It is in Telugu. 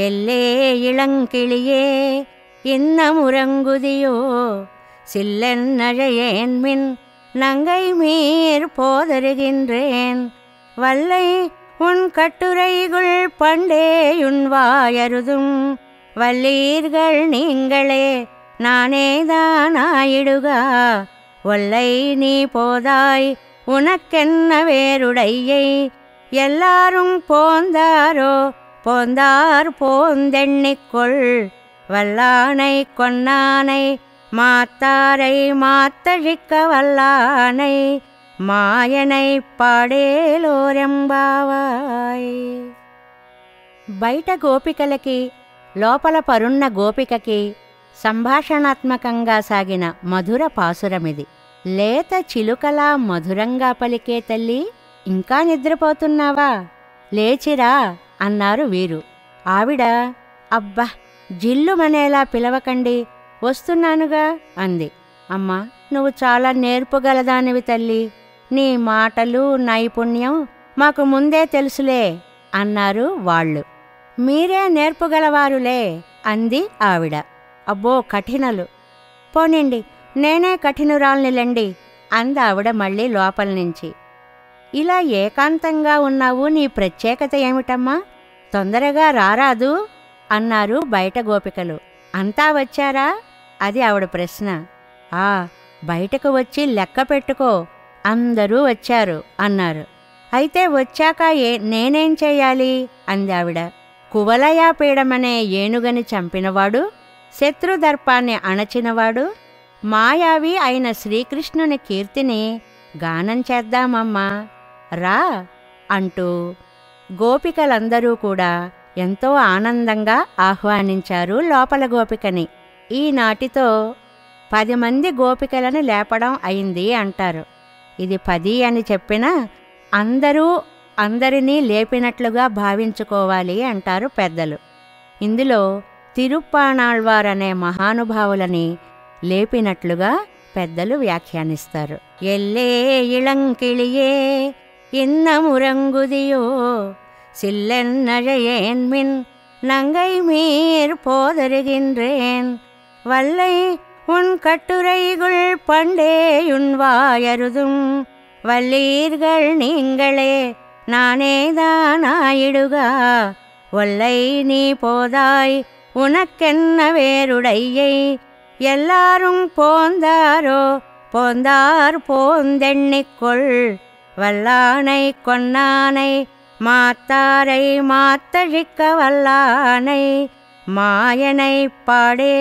எல்லே இளங்கிளியே இன்னமுறங்குதியோ சில்லென்னழையேன்மின் நங்கை மீர் போதருகின்றேன் வல்லை உன் கட்டுரைகுள் பண்டேயுன் வாயருதும் வல்லீர்கள் நீங்களே நானேதானாயிடுகா ஒல்லை நீ போதாய் உனக்கென்ன வேறுடையை எல்லாரும் போந்தாரோ போந்தார் போந்தெண்ணிக்கொள் வல்லானை கொன்னானை மாத்தாரை மாத்தழிக்க வல்லானை మాయనై పాడేలోరెంబావాయ్. బయట గోపికలకి లోపల పరున్న గోపికకి సంభాషణాత్మకంగా సాగిన మధుర పాసురమిది. లేత చిలుకలా మధురంగా పలికే తల్లి, ఇంకా నిద్రపోతున్నావా? లేచిరా అన్నారు వీరు. ఆవిడ అబ్బా జిల్లుమనేలా పిలవకండి, వస్తున్నానుగా అంది. అమ్మా, నువ్వు చాలా నేర్పుగలదానివి తల్లి, నీ మాటలు నైపుణ్యం మాకు ముందే తెలుసులే అన్నారు వాళ్ళు. మీరే నేర్పుగలవారులే అంది ఆవిడ. అబ్బో కఠినలు, పోనిండి నేనే కఠినురాల్నిలెండి అందావిడ మళ్ళీ లోపల నుంచి. ఇలా ఏకాంతంగా ఉన్నావు, నీ ప్రత్యేకత ఏమిటమ్మా? తొందరగా రారాదు అన్నారు బయట గోపికలు. అంతా వచ్చారా? అది ఆవిడ ప్రశ్న. ఆ, బయటకు వచ్చి లెక్క పెట్టుకో, అందరూ వచ్చారు అన్నారు. అయితే వచ్చాక నేనేం చెయ్యాలి అంది ఆవిడ. కువలయాపీడమనే ఏనుగని చంపినవాడు, శత్రుదర్పాన్ని అణచినవాడు, మాయావి అయిన శ్రీకృష్ణుని కీర్తిని గానం చేద్దామమ్మా, రా అంటూ గోపికలందరూ కూడా ఎంతో ఆనందంగా ఆహ్వానించారు లోపల గోపికని. ఈనాటితో 10 మంది గోపికలను లేపడం అయింది అంటారు. ఇది 10 అని చెప్పినా అందరూ అందరినీ లేపినట్లుగా భావించుకోవాలి అంటారు పెద్దలు. ఇందులో తిరుప్పాణాళ్వారనే మహానుభావులని లేపినట్లుగా పెద్దలు వ్యాఖ్యానిస్తారు. ఎల్లే ఇళంకిళియే இன்னமுறங்குதியோ சில்லென்னழையேன்மின் நங்கை மீர் போதருகின்றேன் வல்லை உன் கட்டுரைகுள் பண்டேயுன் வாயருதும் வல்லீர்கள் நீங்களே நானேதானாயிடுகா ஒல்லை நீ போதாய் உனக்கென்ன வேறுடையை எல்லாரும் போந்தாரோ போந்தார் போந்தெண்ணிக்கொள் வல்லானை கொன்னானை மாத்தாரை மாத்தழிக்க வல்லானை மாயனை பாடேலோரெம்பாவாய்.